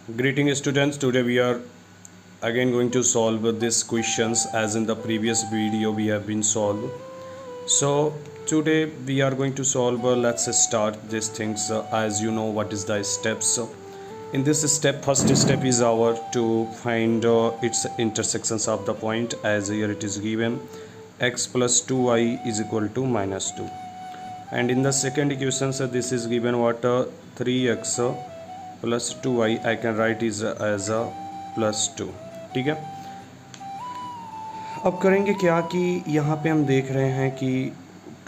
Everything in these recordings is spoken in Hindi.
Greeting students, today we are again going to solve these questions as in the previous video we have been solved. So today we are going to solve, let's start these things. As you know what is the steps. In this step, first step is our to find its intersections of the point, as here it is given x plus 2y is equal to minus 2, and in the second equation this is given what 3x plus 2y I can write is as a plus 2। ठीक है, अब करेंगे क्या कि यहाँ पे हम देख रहे हैं कि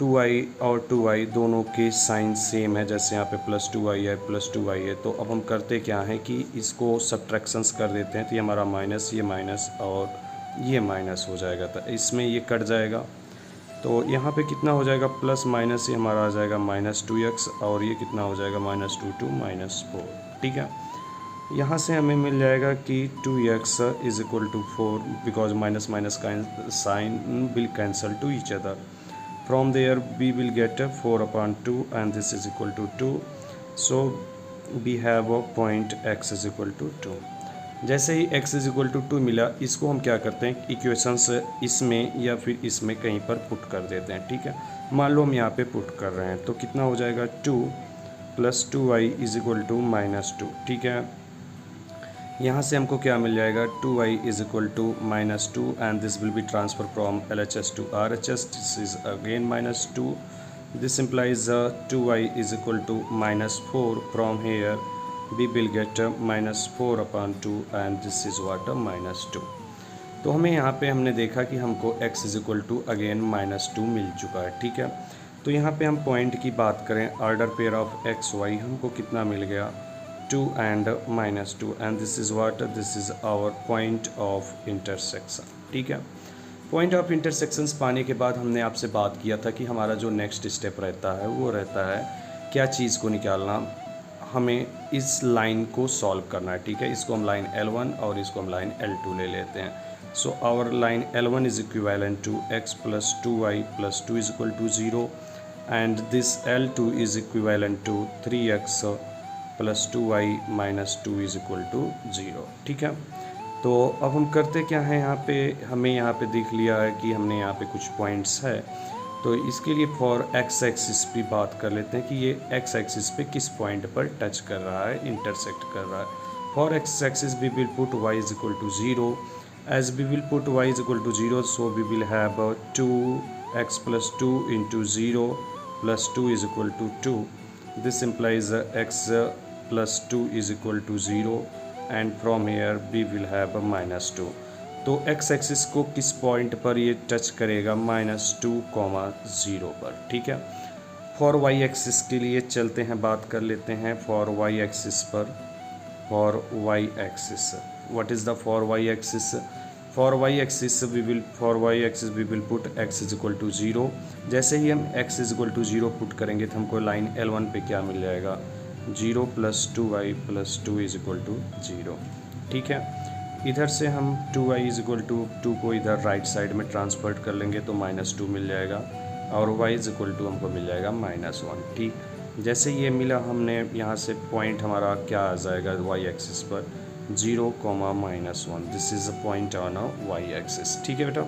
2y और 2y दोनों के साइन सेम है, जैसे यहाँ पे प्लस 2y है प्लस 2y है। तो अब हम करते क्या हैं कि इसको सब्ट्रैक्शंस कर देते हैं, तो ये हमारा माइनस, ये माइनस और ये माइनस हो जाएगा, तो इसमें ये कट जाएगा। तो यहाँ पे कितना हो जाएगा, प्लस माइनस ये हमारा आ जाएगा माइनस 2x, और ये कितना हो जाएगा माइनस 2 टू माइनस 4। ठीक है, यहाँ से हमें मिल जाएगा कि 2x is equal to 4 because minus minus का sign will cancel to each other. From there we will get 4/2 and this is equal to 2। So we have a point x is equal to 2। जैसे ही x इज इक्वल टू 2 मिला, इसको हम क्या करते हैं, इक्वेशंस इसमें या फिर इसमें कहीं पर पुट कर देते हैं। ठीक है, मान लो हम यहाँ पे पुट कर रहे हैं, तो कितना हो जाएगा 2 plus 2y is equal to minus 2। ठीक है, यहाँ से हमको क्या मिल जाएगा, 2y is equal to minus 2 and this will be transfer from LHS to RHS। This is again minus 2। This implies 2y is equal to minus 4। From here we will get minus 4/2 and this is what minus 2। तो हमें यहाँ पे हमने देखा कि हमको x is equal to again minus 2 मिल चुका है। ठीक है, तो यहाँ पे हम पॉइंट की बात करें, order pair of X Y हमको कितना मिल गया, 2 and minus 2, and this is what, this is our point of intersection. ठीक है, पॉइंट ऑफ इंटरसेक्शंस पाने के बाद हमने आपसे बात किया था कि हमारा जो नेक्स्ट स्टेप रहता है वो रहता है क्या चीज़ को निकालना, हमें इस लाइन को सॉल्व करना है। ठीक है, इसको हम लाइन L1 और इसको हम लाइन L2 ले लेते हैं। So our line L1 is equivalent to x plus 2y plus 2 is equal to 0 and this L2 is equivalent to 3x plus 2y minus 2 is equal to 0। ठीक है, तो अब हम करते क्या हैं, यहाँ पे हमें यहाँ पे देख लिया है कि हमने यहाँ पे कुछ पॉइंट्स है, तो इसके लिए फॉर एक्स एक्सिस भी बात कर लेते हैं कि ये एक्स एक्सिस पे किस पॉइंट पर टच कर रहा है, इंटरसेक्ट कर रहा है। For X axis we will put y is equal to 0। As we will put y is equal to 0, so we will have 2x plus 2 into 0 plus 2 is equal to 2। This implies x plus 2 is equal to 0 and from here we will have minus 2। तो x एक्सिस को किस पॉइंट पर ये टच करेगा, -2, 0 पर। ठीक है, फॉर y एक्सिस के लिए चलते हैं, बात कर लेते हैं फॉर y एक्सिस पर। For y axis, what is the for y axis, for y axis we will put x is equal to 0। जैसे ही हम x is equal to 0 put करेंगे तो हमको लाइन L1 पे क्या मिल जाएगा, 0 plus 2y plus 2 is equal to 0। ठीक है, इधर से हम 2y इज इक्वल टू 2 को इधर राइट साइड में ट्रांसफर कर लेंगे तो -2 मिल जाएगा, और y इज इक्वल टू हमको मिल जाएगा -1। ठीक, जैसे ये मिला, हमने यहाँ से पॉइंट हमारा क्या आ जाएगा y एक्सिस पर, 0, -1। This is a point on a y axis. ठीक है बेटा,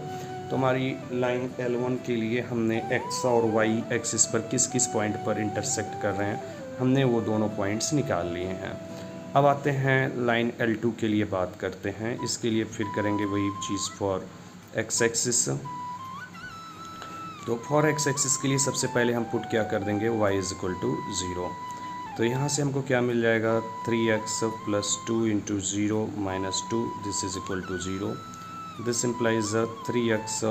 तो हमारी लाइन L1 के लिए हमने x और y एक्सिस पर किस किस पॉइंट पर इंटरसेक्ट कर रहे हैं, हमने वो दोनों पॉइंट्स निकाल लिए हैं। अब आते हैं लाइन L2 के लिए बात करते हैं, इसके लिए फिर करेंगे वही चीज़ फॉर x एक्सिस। तो फॉर x एक्सिस के लिए सबसे पहले हम पुट क्या कर देंगे, y इज इक्वल टू 0। तो यहाँ से हमको क्या मिल जाएगा, 3x plus 2 into 0 minus 2, this is equal to 0। This implies 3x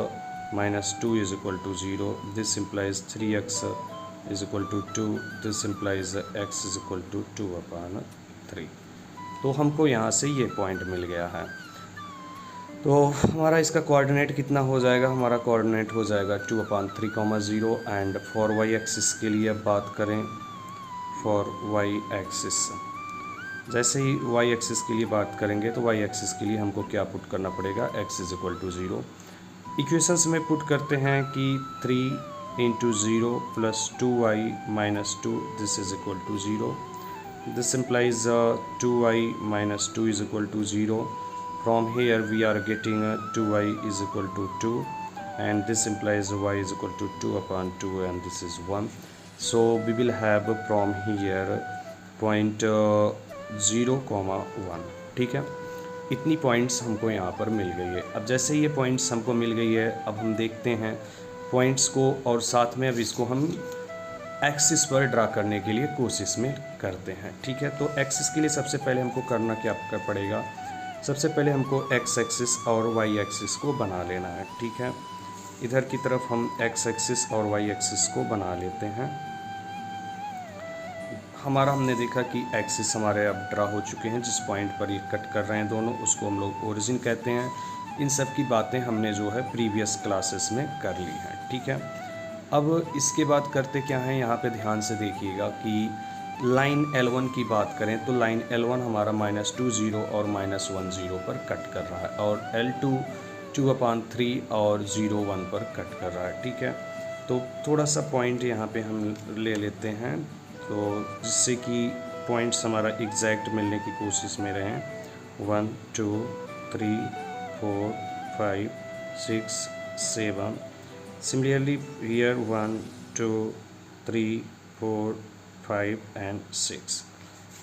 minus 2 is equal to 0। This implies 3x is equal to 2। This implies x is equal to 2/3। तो हमको यहाँ से ये पॉइंट मिल गया है। तो हमारा इसका कोऑर्डिनेट कितना हो जाएगा, हमारा कोऑर्डिनेट हो जाएगा 2/3, 0। एंड फॉर y एक्सिस के लिए अब बात करें, फॉर y एक्सिस, जैसे ही y एक्सिस के लिए बात करेंगे तो y एक्सिस के लिए हमको क्या पुट करना पड़ेगा, x is equal to 0। Equations में पुट करते हैं कि 3 into 0 plus 2y minus 2, this is equal to 0। this implies 2y minus 2 is equal to 0. From here we are getting 2y is equal to 2, and this implies y is equal to 2 upon 2, and this is 1. So we will have from here point 0, 1. ठीक है, इतनी पॉइंट्स हमको यहाँ पर मिल गई है। अब जैसे ये पॉइंट्स हमको मिल गई है, अब हम देखते हैं पॉइंट्स को, और साथ में अब इसको हम एक्सिस पर ड्रा करने के लिए कोशिश में करते हैं। ठीक है, तो एक्सिस के लिए सबसे पहले हमको करना क्या पड़ेगा, सबसे पहले हमको एक्स एक्सिस और वाई एक्सिस को बना लेना है। ठीक है, इधर की तरफ हम एक्स एक्सिस और वाई एक्सिस को बना लेते हैं। हमारा हमने देखा कि एक्सिस हमारे अब ड्रा हो चुके हैं, जिस पॉइंट पर ये कट कर रहे हैं दोनों, उसको हम लोग ओरिजिन कहते हैं। इन सब की बातें हमने जो है प्रीवियस क्लासेस में कर ली हैं। ठीक है, अब इसके बाद करते क्या हैं, यहाँ पे ध्यान से देखिएगा कि लाइन L1 की बात करें तो लाइन L1 हमारा -2 0 और -1 0 पर कट कर रहा है, और L2 2/3 और 0 1 पर कट कर रहा है। ठीक है, तो थोड़ा सा पॉइंट यहाँ पे हम ले लेते हैं, तो जिससे कि पॉइंट्स हमारा एग्जैक्ट मिलने की कोशिश में रहें। 1 2 3 4 5 6 7. Similarly here 1 2 3 4 5 and 6,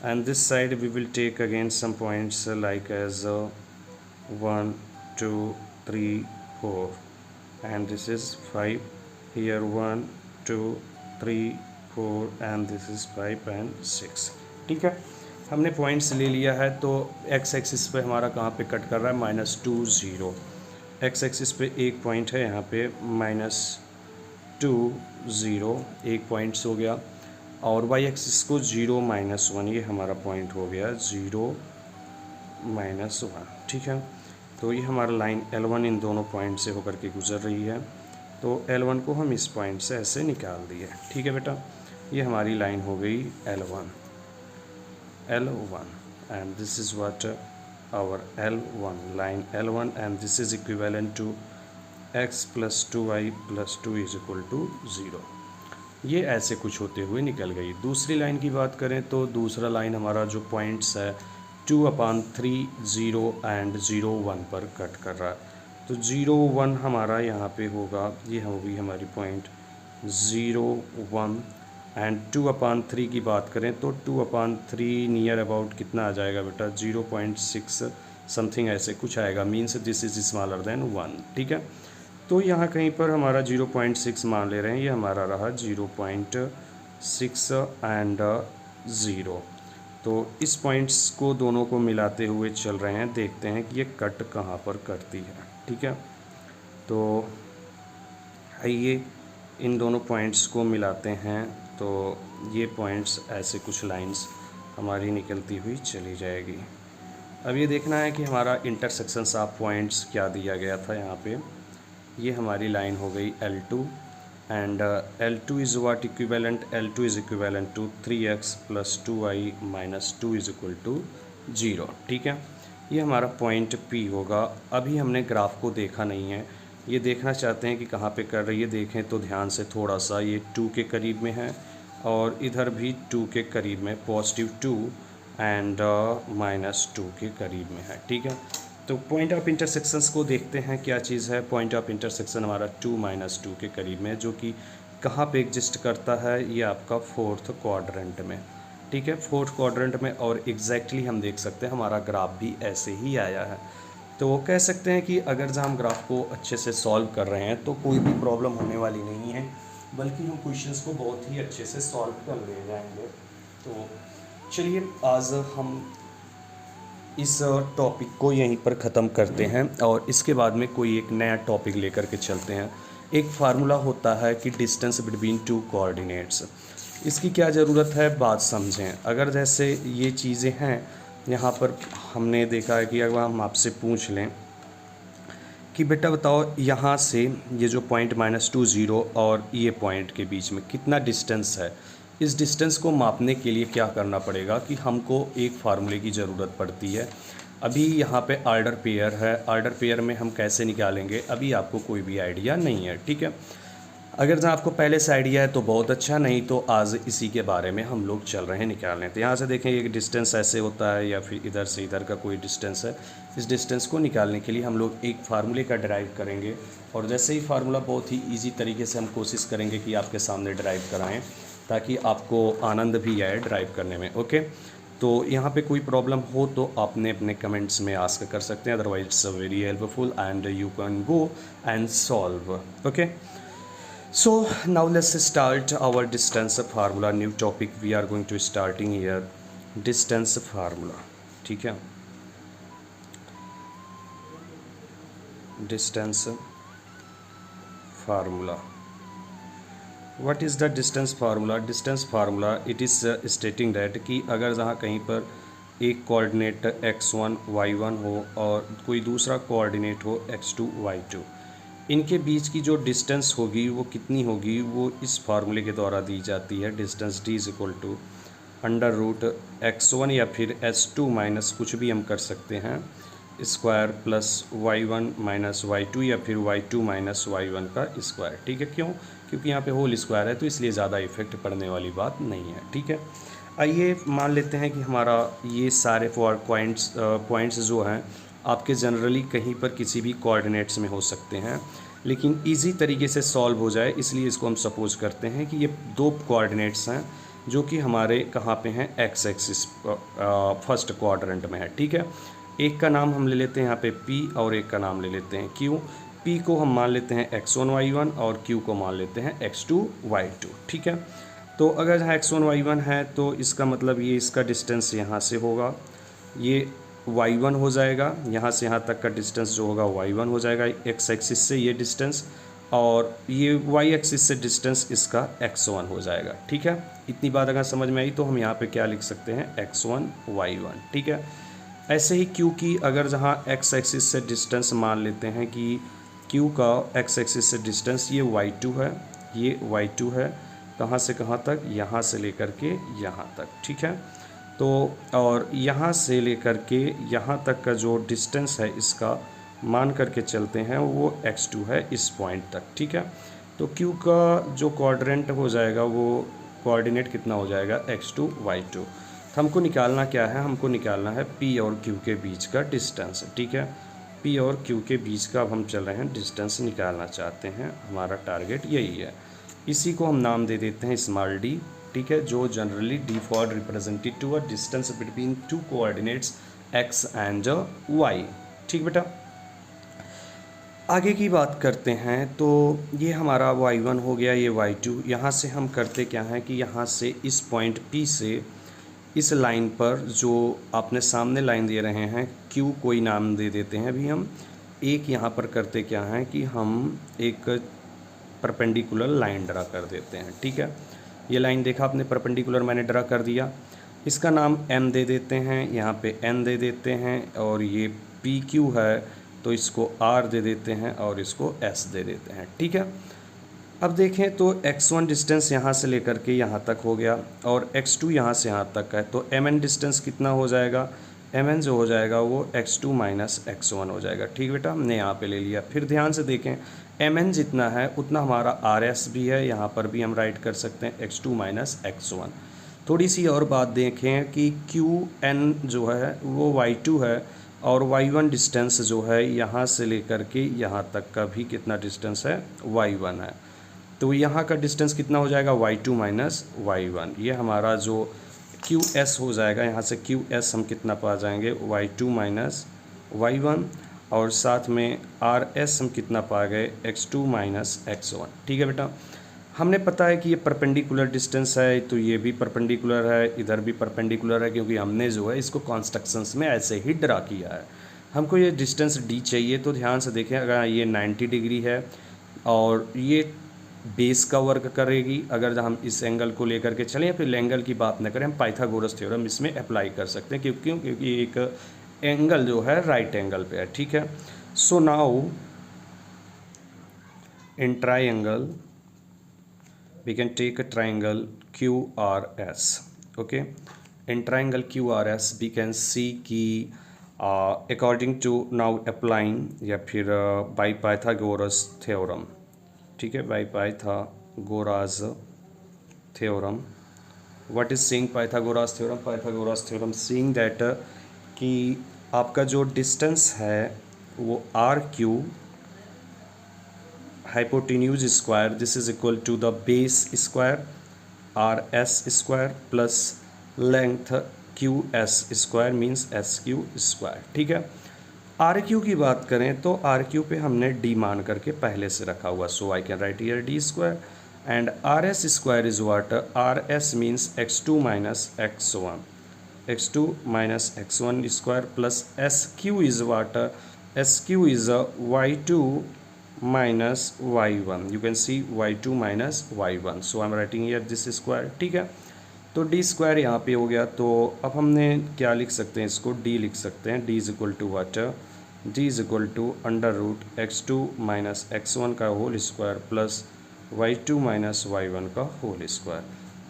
and this side we will take again some points like as 1 2 3 4, and this is 5. Here 1 2 3 4 and this is 5 and 6. ठीक है, हमने पॉइंट्स ले लिया है। तो एक्स एक्सिस पे हमारा कहाँ पे कट कर रहा है, -2 0। एक्स एक्सिस पे एक पॉइंट है यहाँ पे -2 0, एक पॉइंट्स हो गया, और वाई एक्सिस को 0 -1, ये हमारा पॉइंट हो गया 0 -1। ठीक है, तो ये हमारा लाइन L1 इन दोनों पॉइंट से होकर के गुजर रही है, तो L1 को हम इस पॉइंट से ऐसे निकाल दिए। ठीक है बेटा, ये हमारी लाइन हो गई L1, and this is what our L1, line L1, and this is equivalent to x plus 2y plus 2 is equal to 0. ये ऐसे कुछ होते हुए निकल गई। दूसरी लाइन की बात करें तो दूसरा लाइन हमारा जो पॉइंट्स है 2/3 0 and 0 1 पर कट कर रहा है, तो 0 1 हमारा यहाँ पे होगा, ये होगी हमारी पॉइंट 0 1, एंड 2/3 की बात करें तो 2/3 नियर अबाउट कितना आ जाएगा बेटा, 0.6 समथिंग ऐसे कुछ आएगा, means this is smaller than 1। ठीक है, तो यहाँ कहीं पर हमारा 0.6 मान ले रहे हैं, ये हमारा रहा 0.6 एंड 0। तो इस पॉइंट्स को दोनों को मिलाते हुए चल रहे हैं, देखते हैं कि ये कट कहाँ पर करती है। ठीक है, तो आइए इन दोनों पॉइंट्स को मिलाते हैं, तो ये पॉइंट्स ऐसे कुछ लाइंस हमारी निकलती हुई चली जाएगी। अब ये देखना है कि हमारा इंटरसेक्शंस ऑफ पॉइंट्स क्या दिया गया था यहाँ पे। ये हमारी लाइन हो गई L2, and L2 is what equivalent, L2 is equivalent to 3x + 2y - 2 is equal to 0। ठीक है, ये हमारा पॉइंट P होगा। अभी हमने ग्राफ को देखा नहीं है, ये देखना चाहते हैं कि कहाँ पे कर रही है। देखें तो ध्यान से, थोड़ा सा ये 2 के करीब में है, और इधर भी 2 के करीब में, +2 एंड -2 के करीब में है। ठीक है, तो पॉइंट ऑफ इंटरसेक्शंस को देखते हैं क्या चीज़ है। पॉइंट ऑफ इंटरसेक्शन हमारा 2 -2 के करीब में, जो कि कहाँ पे एग्जिस्ट करता है, ये आपका 4th क्वाड्रेंट में। ठीक है, 4th क्वाड्रेंट में, और एग्जैक्टली हम देख सकते हैं हमारा ग्राफ भी ऐसे ही आया है। तो कह सकते हैं कि अगर जब हम ग्राफ को अच्छे से सॉल्व कर रहे हैं तो कोई भी प्रॉब्लम होने वाली नहीं है, बल्कि हम क्वेश्चंस को बहुत ही अच्छे से सॉल्व कर ले जाएंगे। तो चलिए आज हम इस टॉपिक को यहीं पर ख़त्म करते हैं, और इसके बाद में कोई एक नया टॉपिक लेकर के चलते हैं। एक फार्मूला होता है कि डिस्टेंस बिटवीन 2 कोऑर्डिनेट्स, इसकी क्या ज़रूरत है बात समझें। अगर जैसे ये चीज़ें हैं, यहाँ पर हमने देखा है कि अगर हम आपसे पूछ लें कि बेटा बताओ यहाँ से ये जो पॉइंट -2 0 और ये पॉइंट के बीच में कितना डिस्टेंस है, इस डिस्टेंस को मापने के लिए क्या करना पड़ेगा कि हमको एक फार्मूले की ज़रूरत पड़ती है। अभी यहाँ पे ऑर्डर पेयर है, ऑर्डर पेयर में हम कैसे निकालेंगे अभी आपको कोई भी आइडिया नहीं है। ठीक है, अगर जहाँ आपको पहले से आइडिया है तो बहुत अच्छा, नहीं तो आज इसी के बारे में हम लोग चल रहे हैं निकालने। तो यहाँ से देखें एक डिस्टेंस ऐसे होता है या फिर इधर से इधर का कोई डिस्टेंस है। इस डिस्टेंस को निकालने के लिए हम लोग एक फार्मूले का ड्राइव करेंगे, और जैसे ही फार्मूला बहुत ही ईजी तरीके से हम कोशिश करेंगे कि आपके सामने ड्राइव कराएँ, ताकि आपको आनंद भी आए ड्राइव करने में। ओके, तो यहाँ पे कोई प्रॉब्लम हो तो आपने अपने कमेंट्स में आस्क कर सकते हैं, otherwise it's very helpful and you can go and solve. Okay, so now let's start our distance formula. New topic we are going to starting here, distance formula. ठीक है, distance formula. What is the distance formula? Distance formula it is stating that कि अगर जहाँ कहीं पर एक कोऑर्डिनेट x1 y1 हो और कोई दूसरा कोऑर्डिनेट हो x2 y2, इनके बीच की जो डिस्टेंस होगी वो कितनी होगी, वो इस फार्मूले के द्वारा दी जाती है। Distance d is equal to under root x1 या फिर s2 माइनस कुछ भी हम कर सकते हैं square plus y1 minus y2 या फिर y2 माइनस y1 का स्क्वायर। ठीक है, क्यों? क्योंकि यहाँ पे होल स्क्वायर है तो इसलिए ज़्यादा इफेक्ट पड़ने वाली बात नहीं है। ठीक है, आइए मान लेते हैं कि हमारा ये सारे पॉइंट्स जो हैं आपके जनरली कहीं पर किसी भी कोऑर्डिनेट्स में हो सकते हैं, लेकिन इजी तरीके से सॉल्व हो जाए इसलिए इसको हम सपोज करते हैं कि ये दो कोऑर्डिनेट्स हैं जो कि हमारे कहाँ पे हैं, एक्स एक्सिस फर्स्ट क्वाड्रेंट में है। ठीक है, एक का नाम हम ले लेते हैं यहाँ पे P और एक का नाम ले लेते हैं Q। P को हम मान लेते हैं x1 y1 और Q को मान लेते हैं x2 y2। ठीक है, तो अगर यहाँ x1 y1 है तो इसका मतलब ये इसका डिस्टेंस यहाँ से होगा, ये y1 हो जाएगा, यहाँ से यहाँ तक का डिस्टेंस जो होगा y1 हो जाएगा x एक्सिस से ये डिस्टेंस, और ये y एक्सिस से डिस्टेंस इसका x1 हो जाएगा। ठीक है, इतनी बात अगर समझ में आई तो हम यहाँ पे क्या लिख सकते हैं, x1 y1। ठीक है, ऐसे ही Q की अगर जहाँ x एक्सिस से डिस्टेंस मान लेते हैं कि Q का x एक्सिस से डिस्टेंस ये y2 है, ये y2 है, कहाँ से कहाँ तक, यहाँ से लेकर के यहाँ तक। ठीक है, तो और यहाँ से लेकर के यहाँ तक का जो डिस्टेंस है इसका मान करके चलते हैं वो x2 है इस पॉइंट तक। ठीक है, तो Q का जो क्वाड्रेंट हो जाएगा वो कोऑर्डिनेट कितना हो जाएगा, x2 y2। हमको निकालना क्या है, हमको निकालना है P और Q के बीच का डिस्टेंस। ठीक है, P और Q के बीच का अब हम चल रहे हैं डिस्टेंस निकालना चाहते हैं, हमारा टारगेट यही है। इसी को हम नाम दे देते हैं स्मॉल d। ठीक है, जो generally default represented to a distance between two coordinates x and y। ठीक बेटा, आगे की बात करते हैं। तो ये हमारा y1 हो गया, ये y2। यहाँ से हम करते क्या हैं कि यहाँ से इस पॉइंट P से इस लाइन पर जो आपने सामने लाइन दे रहे हैं Q कोई नाम दे देते हैं अभी हम। एक यहाँ पर करते क्या हैं कि हम एक परपेंडिकुलर लाइन ड्रा कर देते हैं। ठीक है, ये लाइन देखा आपने, परपेंडिकुलर मैंने ड्रा कर दिया, इसका नाम M दे देते हैं, यहाँ पे N दे देते हैं, और ये PQ है तो इसको R दे देते हैं और इसको S दे देते हैं। ठीक है, अब देखें तो x1 डिस्टेंस यहाँ से लेकर के यहाँ तक हो गया और x2 यहाँ से यहाँ तक है, तो mn डिस्टेंस कितना हो जाएगा, mn जो हो जाएगा वो x2 माइनस x1 हो जाएगा। ठीक बेटा, हमने यहाँ पे ले लिया। फिर ध्यान से देखें mn जितना है उतना हमारा rs भी है, यहाँ पर भी हम राइट कर सकते हैं x2 माइनस x1। थोड़ी सी और बात देखें कि qn जो है वो y2 है और y1 डिस्टेंस जो है यहाँ से लेकर के यहाँ तक का भी कितना डिस्टेंस है, y1 है। तो यहाँ का डिस्टेंस कितना हो जाएगा, y2 माइनस y1। ये हमारा जो qs हो जाएगा, यहाँ से qs हम कितना पा जाएंगे, y2 माइनस y1, और साथ में rs हम कितना पा गए, x2 माइनस x1। ठीक है बेटा, हमने पता है कि ये परपेंडिकुलर डिस्टेंस है तो ये भी परपेंडिकुलर है, इधर भी परपेंडिकुलर है, क्योंकि हमने जो है इसको कॉन्स्ट्रक्शंस में ऐसे ही ड्रा किया है। हमको ये डिस्टेंस d चाहिए, तो ध्यान से देखें, अगर ये 90 डिग्री है और ये बेस का वर्क करेगी, अगर हम इस एंगल को लेकर के चलें, फिर एंगल की बात न करें, हम पाइथागोरस थ्योरम इसमें अप्लाई कर सकते हैं, क्योंकि एक एंगल जो है राइट एंगल पे है। ठीक है, so now in triangle we can take a triangle QRS. Okay, in triangle QRS we can see कि according to now applying या फिर by Pythagoras theorem, ठीक है, by Pythagoras theorem. What is saying Pythagoras theorem? Pythagoras theorem saying that कि आपका जो डिस्टेंस है वो R Q hypotenuse square this is equal to the base square R S square plus length Q S square means S Q square. ठीक है, आर क्यू की बात करें तो आर क्यू पे हमने डी मान करके पहले से रखा हुआ, so I can write here D square and R S square is what? R S means X two minus X one, x2 minus x1 square plus sq is what? Sq is y2 minus y1. You can see y2 minus y1. So I'm writing here this square. ठीक है, तो d स्क्वायर यहाँ पे हो गया। तो अब हमने क्या लिख सकते हैं, इसको d लिख सकते हैं। d is equal to what? d is equal to under root x2 minus x1 का whole square plus y2 minus y1 का whole square.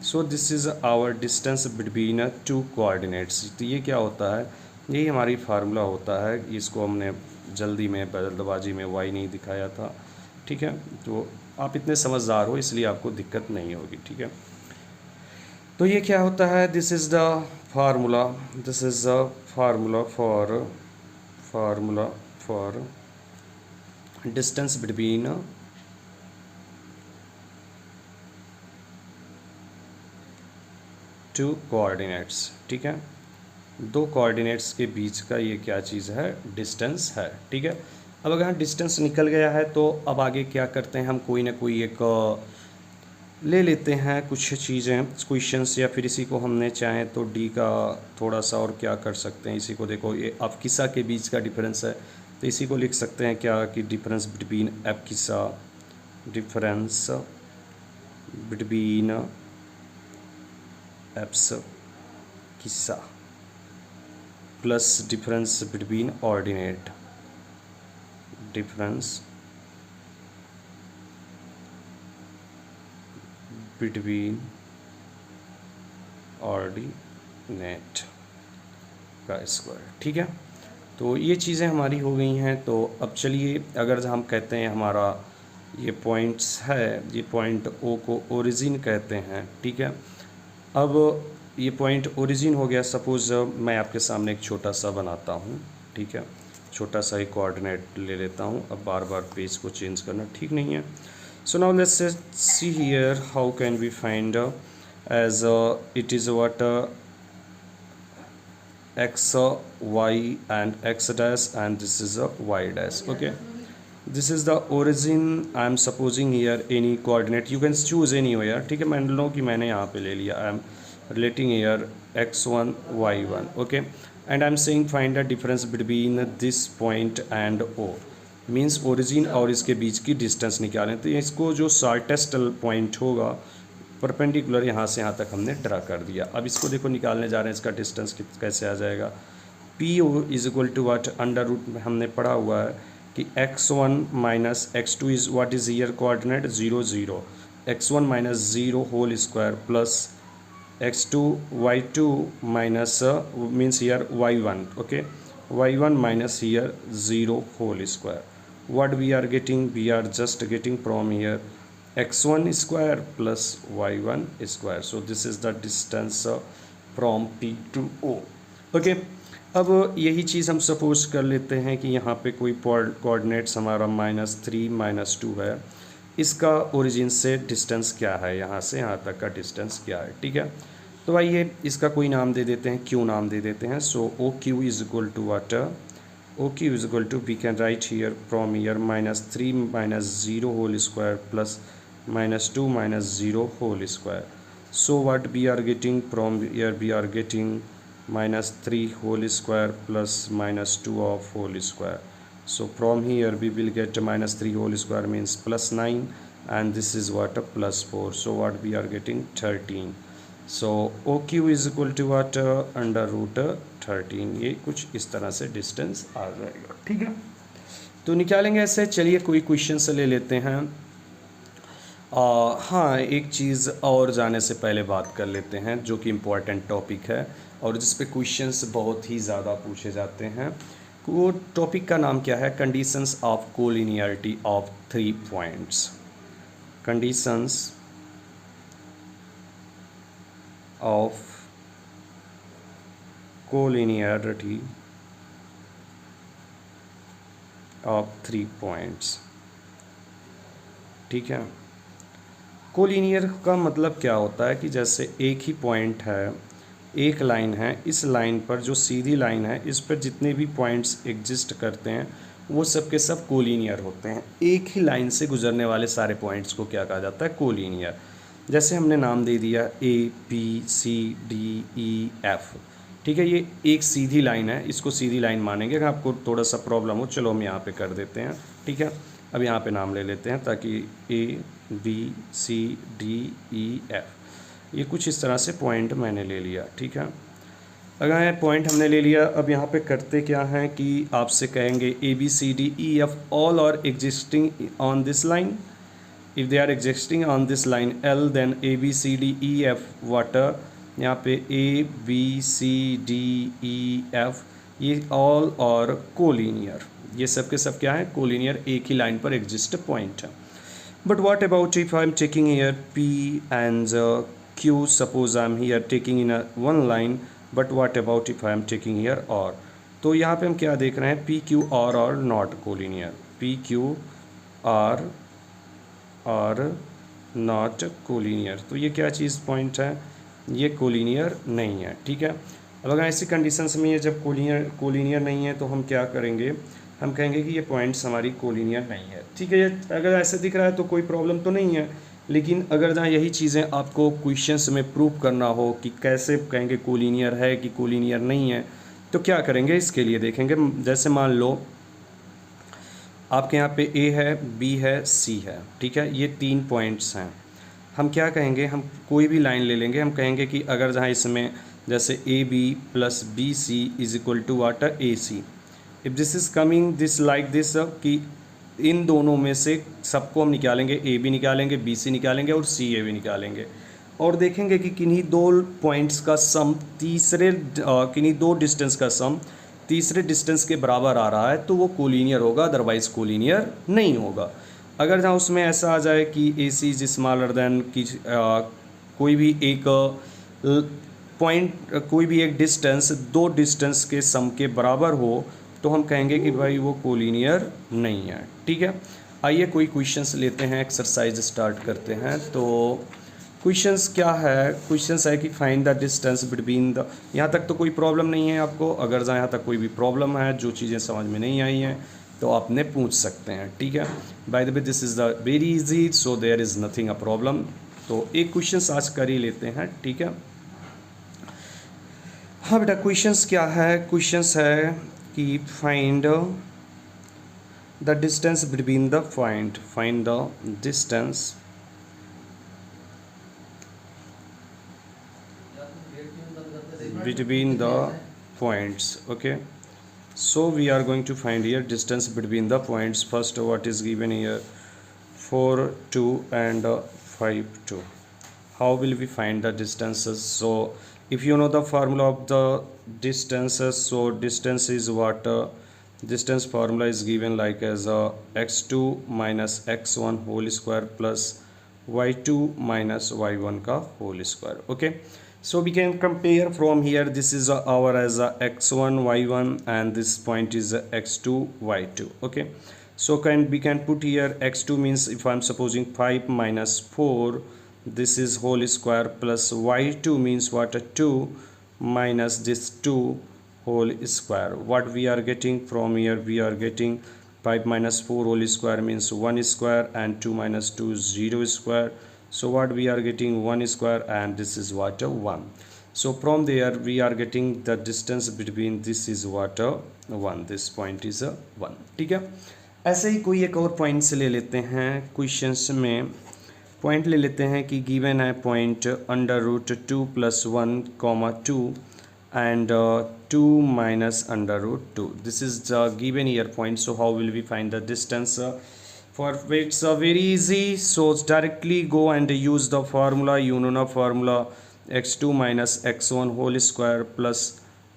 So this is our distance between two coordinates. तो ये क्या होता है, यही हमारी फार्मूला होता है। इसको हमने जल्दी में जल्दबाजी में वाई नहीं दिखाया था। ठीक है, तो आप इतने समझदार हो इसलिए आपको दिक्कत नहीं होगी। ठीक है, तो ये क्या होता है, this is the formula, this is the formula for distance between two coordinates. ठीक है, दो कोऑर्डिनेट्स के बीच का ये क्या चीज़ है, डिस्टेंस है। ठीक है, अब अगर डिस्टेंस निकल गया है तो अब आगे क्या करते हैं, हम कोई ना कोई एक ले लेते हैं कुछ चीज़ें क्वेश्चंस, या फिर इसी को हमने चाहें तो डी का थोड़ा सा और क्या कर सकते हैं, इसी को देखो ये अब किसा के बीच का डिफरेंस है तो इसी को लिख सकते हैं क्या कि डिफरेंस बिटवीन एफ किसा, डिफरेंस बिटवीन एप्स किस्सा plus difference between ordinate, difference between ordinate का स्क्वायर। ठीक है, तो ये चीज़ें हमारी हो गई हैं। तो अब चलिए, अगर हम कहते हैं हमारा ये पॉइंट्स है, ये पॉइंट ओ को ओरिजिन कहते हैं। ठीक है, अब ये पॉइंट ओरिजिन हो गया। सपोज़ मैं आपके सामने एक छोटा सा बनाता हूँ। ठीक है, छोटा सा एक कोऑर्डिनेट ले लेता हूँ। अब बार बार पेज को चेंज करना ठीक नहीं है। So now let's see here how can we find as it is what X Y and X dash and this is a Y dash. Okay, this is the origin. I am supposing here any coordinate, you can choose anywhere. ठीक है, मान लो कि मैंने यहाँ पे ले लिया, I am relating here x1 y1. okay, and I'm saying find the difference between this point and O, means origin और इसके बीच की डिस्टेंस निकालें। तो इसको जो शॉर्टेस्ट पॉइंट होगा परपेंडिकुलर यहाँ से यहाँ तक हमने ड्रा कर दिया। अब इसको देखो निकालने जा रहे हैं, इसका डिस्टेंस कैसे आ जाएगा, P O is equal to what, under root में हमने पढ़ा हुआ है कि x1 minus x2 is what is here coordinate 0 0, x1 minus 0 whole square plus x2 y2 minus means here y1. okay, y1 minus here 0 whole square. What we are getting, we are just getting from here x1 square plus y1 square. So this is the distance from P to O. okay, अब यही चीज़ हम सपोज कर लेते हैं कि यहाँ पे कोई कोऑर्डिनेट्स हमारा -3 -2 है। इसका ओरिजिन से डिस्टेंस क्या है, यहाँ से यहाँ तक का डिस्टेंस क्या है। ठीक है, तो आइए इसका कोई नाम दे देते हैं, क्यू नाम दे देते हैं। So O Q is equal to what, O Q is equal to we can write here from here -3 -0 whole square plus -2 -0 whole square. So what we are getting from here, we are getting -3 whole square plus -2 of whole square. So from here we will get -3 whole square means +9 and this is what, +4. So what we are getting 13. So OQ is equal to what, under root 13। ये कुछ इस तरह से डिस्टेंस आ जाएगा। ठीक है, तो निकालेंगे ऐसे। चलिए कोई क्वेश्चन से ले लेते हैं। हाँ, एक चीज़ और जाने से पहले बात कर लेते हैं जो कि इम्पोर्टेंट टॉपिक है और जिस पे क्वेश्चंस बहुत ही ज़्यादा पूछे जाते हैं। वो टॉपिक का नाम क्या है, conditions of collinearity of 3 points. conditions of collinearity of 3 points। ठीक है, कोलिनियर का मतलब क्या होता है कि जैसे एक ही पॉइंट है, एक लाइन है, इस लाइन पर जो सीधी लाइन है इस पर जितने भी पॉइंट्स एग्जिस्ट करते हैं वो सब के सब कोलिनियर होते हैं। एक ही लाइन से गुजरने वाले सारे पॉइंट्स को क्या कहा जाता है? कोलिनियर। जैसे हमने नाम दे दिया ABCDEF, ठीक है, ये एक सीधी लाइन है, इसको सीधी लाइन मानेंगे। अगर आपको थोड़ा सा प्रॉब्लम हो, चलो हम यहाँ पे कर देते हैं, ठीक है। अब यहाँ पे नाम ले लेते हैं ताकि ABCDEF, ये कुछ इस तरह से पॉइंट मैंने ले लिया, ठीक है। अगर ये पॉइंट हमने ले लिया, अब यहाँ पे करते क्या हैं कि आपसे कहेंगे ABCDEF all are existing on this line. If they are existing on this line L, then ABCDEF water, यहाँ पे ABCDEF ये ऑल और कोलिनियर, ये सब के सब क्या है? कोलिनियर, एक ही लाइन पर एग्जिस्ट पॉइंट है। But what about if I am taking here P and Q, suppose I am here taking in one line, but what about if I am taking here और। तो यहाँ पे हम क्या देख रहे हैं? PQ और नॉट कोलिनियर, PQ और नॉट कोलिनियर। तो ये क्या चीज़ पॉइंट है? ये कोलिनियर नहीं है, ठीक है। अब अगर ऐसी कंडीशंस में ये जब कोलिनियर नहीं है तो हम क्या करेंगे? हम कहेंगे कि ये पॉइंट्स हमारी कोलिनियर नहीं है, ठीक है। ये अगर ऐसे दिख रहा है तो कोई प्रॉब्लम तो नहीं है, लेकिन अगर जहाँ यही चीज़ें आपको क्वेश्चंस में प्रूव करना हो कि कैसे कहेंगे कोलिनियर है कि कोलिनियर नहीं है, तो क्या करेंगे? इसके लिए देखेंगे, जैसे मान लो आपके यहाँ पे A है, B है, C है, ठीक है, ये 3 पॉइंट्स हैं। हम क्या कहेंगे? हम कोई भी लाइन ले लेंगे, हम कहेंगे कि अगर जहाँ इसमें जैसे AB + BC is equal to what? AC। If this is coming this like this, कि इन दोनों में से सबको हम निकालेंगे, AB निकालेंगे, BC निकालेंगे और CA भी निकालेंगे, और देखेंगे कि किन्हीं 2 पॉइंट्स का सम किन्हीं 2 डिस्टेंस का सम तीसरे डिस्टेंस के बराबर आ रहा है तो वो कोलिनियर होगा, अदरवाइज कोलिनियर नहीं होगा। अगर जहाँ उसमें ऐसा आ जाए कि AC इज स्मॉलर देन कि कोई भी एक पॉइंट, कोई भी एक डिस्टेंस 2 डिस्टेंस के सम के बराबर हो, तो हम कहेंगे कि भाई वो कोलिनियर नहीं है, ठीक है। आइए कोई क्वेश्चंस लेते हैं, एक्सरसाइज स्टार्ट करते हैं। तो क्वेश्चंस क्या है? क्वेश्चंस है कि find the distance between the, यहाँ तक तो कोई प्रॉब्लम नहीं है आपको। अगर यहाँ तक कोई भी प्रॉब्लम है, जो चीज़ें समझ में नहीं आई हैं, तो आपने पूछ सकते हैं, ठीक है। By the way this is the very easy, so there is nothing a problem. तो एक क्वेश्चंस आज कर ही लेते हैं, ठीक है। हाँ बेटा, क्वेश्चंस क्या है? क्वेश्चंस है कि find the distance between the find the distance between the points. Okay, so we are going to find here distance between the points. First, what is given here? 4 2 and 5 2. How will we find the distances? So if you know the formula of the distances, so distance is what? Distance formula is given like as x2 minus x1 whole square plus y2 minus y1 का whole square. Okay, so we can compare from here. This is our as x1 y1 and this point is x2 y2. Okay, so we can put here x2 means, if I'm supposing 5 minus 4, this is whole square, plus y2 means what? 2 minus this 2 whole square. What we are getting from here? We are getting 5 minus 4 whole square means 1 square, and 2 minus 2 0 square. So what we are getting? 1 square, and this is what? 1. So from there we are getting the distance between this is what? 1. This point is 1. ठीक है। ऐसे ही कोई एक और पॉइंट्स ले लेते हैं। क्वेश्चंस में पॉइंट ले लेते हैं कि गिवन है point √2 + 1, 2 and 2 minus √2. This is the given here point. So how will we find the distance? For it's very easy, so directly go and use the formula. You know the formula, x2 minus x1 whole square plus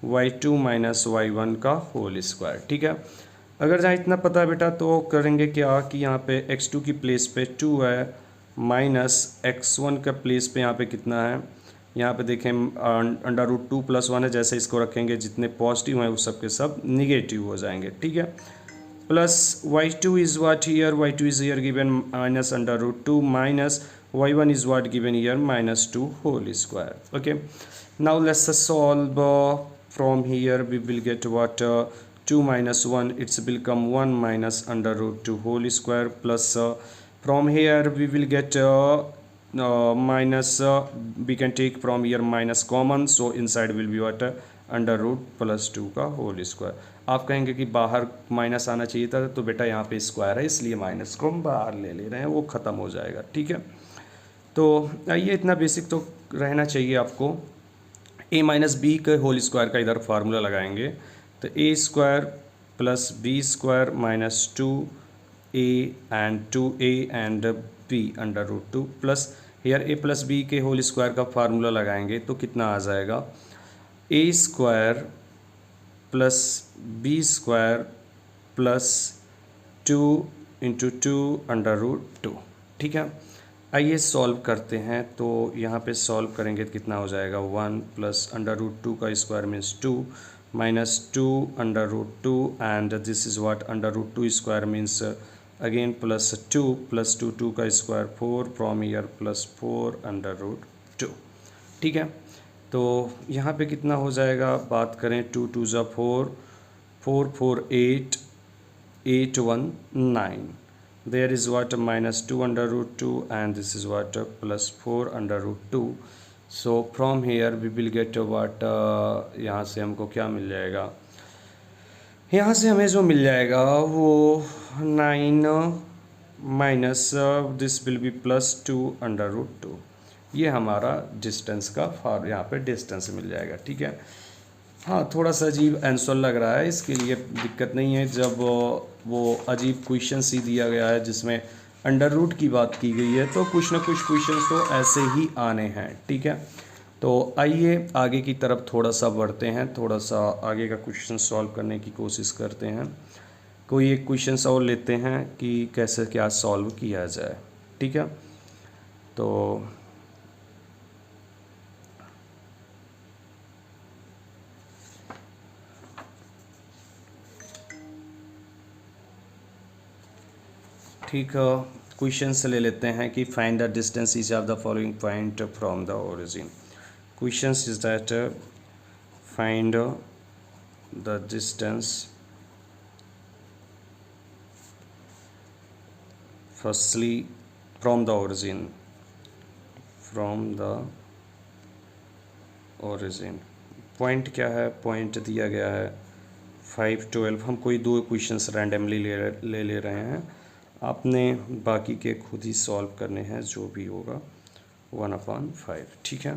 y2 minus y1 का whole square, ठीक है। अगर जहाँ इतना पता है बेटा, तो करेंगे क्या कि यहाँ पे x2 की प्लेस पे 2 है माइनस x1 का प्लेस पे यहाँ पे कितना है, यहाँ पे देखें √2 + 1 है, जैसे इसको रखेंगे जितने पॉजिटिव हैं वो सब के सब निगेटिव हो जाएंगे, ठीक है। Plus y2 is what here, y2 is here given minus √2 minus y1 is what given here -2 whole square. Okay, now let's solve from here we will get what 2 minus 1, it's become 1 minus √2 whole square plus from here we will get minus we can take from here minus common, so inside will be what √+2 का होल स्क्वायर। आप कहेंगे कि बाहर माइनस आना चाहिए था, तो बेटा यहाँ पे स्क्वायर है इसलिए माइनस को हम बाहर ले रहे हैं, वो ख़त्म हो जाएगा, ठीक है। तो ये इतना बेसिक तो रहना चाहिए आपको। a माइनस बी के होल स्क्वायर का इधर फार्मूला लगाएंगे, तो a square plus B square minus 2a and 2a and b √2 plus here a plus b के होल स्क्वायर का फार्मूला लगाएंगे तो कितना आ जाएगा, a square plus B square plus 2 × 2 √2, ठीक है। आइए सॉल्व करते हैं, तो यहाँ पे सॉल्व करेंगे तो कितना हो जाएगा 1 प्लस √2 का square means 2 minus 2 √2 and this is what √2 square means again plus 2 plus 2 का स्क्वायर 4 फ्रॉम ईयर प्लस 4 √2, ठीक है। तो यहाँ पे कितना हो जाएगा, बात करें 2 2 ज़ा 4, 4 4 8, 8 1 9, there is what -2 √2 and this is what +4 √2, so from here we will get what यहाँ से हमको क्या मिल जाएगा, यहाँ से हमें जो मिल जाएगा वो 9 माइनस दिस विल बी +2 √2, ये हमारा डिस्टेंस का यहाँ पे डिस्टेंस मिल जाएगा, ठीक है। हाँ, थोड़ा सा अजीब आंसर लग रहा है, इसके लिए दिक्कत नहीं है। जब वो अजीब क्वेश्चन सी दिया गया है जिसमें अंडर रूट की बात की गई है, तो कुछ ना कुछ क्वेश्चन तो ऐसे ही आने हैं, ठीक है। तो आइए आगे की तरफ थोड़ा सा बढ़ते हैं, थोड़ा सा आगे का क्वेश्चन सॉल्व करने की कोशिश करते हैं। कोई एक क्वेश्चन और लेते हैं कि कैसे क्या सॉल्व किया जाए, ठीक है। तो ठीक है, क्वेश्चन से ले लेते हैं कि find the distance each of the following point from the origin. Question is that find the distance firstly from the origin, point क्या है, पॉइंट दिया गया है 5 12। हम कोई दो क्वेश्चंस रैंडमली ले रहे हैं, आपने बाकी के खुद ही सॉल्व करने हैं, जो भी होगा 1/5, ठीक है।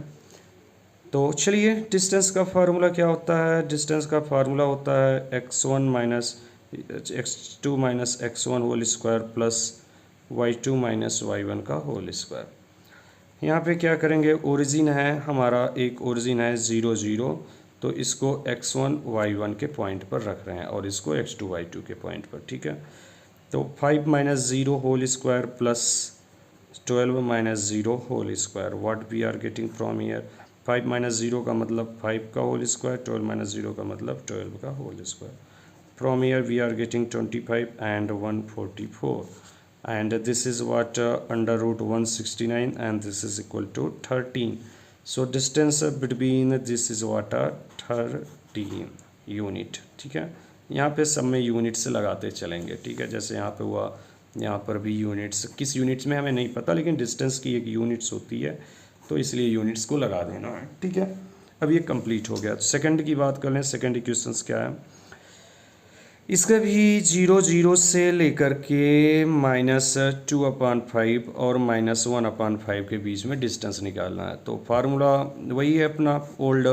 तो चलिए, डिस्टेंस का फार्मूला क्या होता है, डिस्टेंस का फार्मूला होता है x1 minus x2 minus x1 whole square plus y2 minus y1 का होल स्क्वायर। यहाँ पे क्या करेंगे, ओरिजिन है हमारा, एक ओरिजिन है 0 0, तो इसको x1 y1 के पॉइंट पर रख रहे हैं और इसको x2 y2 के पॉइंट पर, ठीक है। तो 5 minus 0 whole square plus 12 minus 0 whole square, what we are getting from here, 5 minus 0 का मतलब 5 का होल स्क्वायर, 12 माइनस 0 का मतलब 12 का whole square. From here we are getting 25 and 144 and this is what √169 and this is equal to 13, so distance between this is what 13 unit, ठीक है। यहाँ पे सब में यूनिट्स लगाते चलेंगे, ठीक है। जैसे यहाँ पे हुआ, यहाँ पर भी यूनिट्स, किस यूनिट्स में हमें नहीं पता, लेकिन डिस्टेंस की एक यूनिट्स होती है, तो इसलिए यूनिट्स को लगा देना है, ठीक है। अब ये कंप्लीट हो गया। सेकंड की बात कर लें, सेकंड इक्वेशंस क्या है, इसका भी 0 0 से लेकर के -2/5 और -1/5 के बीच में डिस्टेंस निकालना है। तो फार्मूला वही है अपना ओल्ड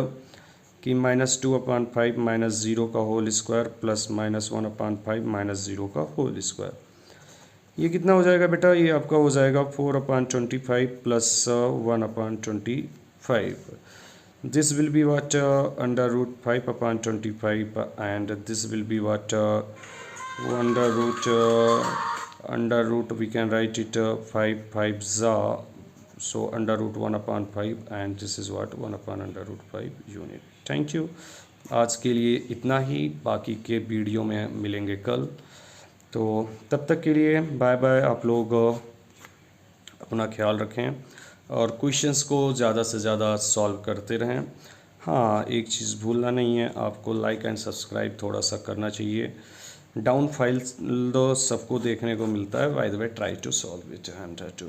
कि -2/5 -0 का होल स्क्वायर प्लस -1/5 -0 का होल स्क्वायर। ये कितना हो जाएगा बेटा, ये आपका हो जाएगा 4/25 plus 1/25। This will be what √5/25 and this will be what under root we can write it 5 5 ज़ा, so under root 1/5 and this is what 1/√5 unit. Thank you, आज के लिए इतना ही, बाकी के वीडियो में मिलेंगे कल। तो तब तक के लिए बाय बाय। आप लोग अपना ख्याल रखें और क्वेश्चंस को ज़्यादा से ज़्यादा सॉल्व करते रहें। हाँ, एक चीज़ भूलना नहीं है, आपको लाइक एंड सब्सक्राइब थोड़ा सा करना चाहिए। डाउन फाइल्स तो सबको देखने को मिलता है, by the way try to solve it and to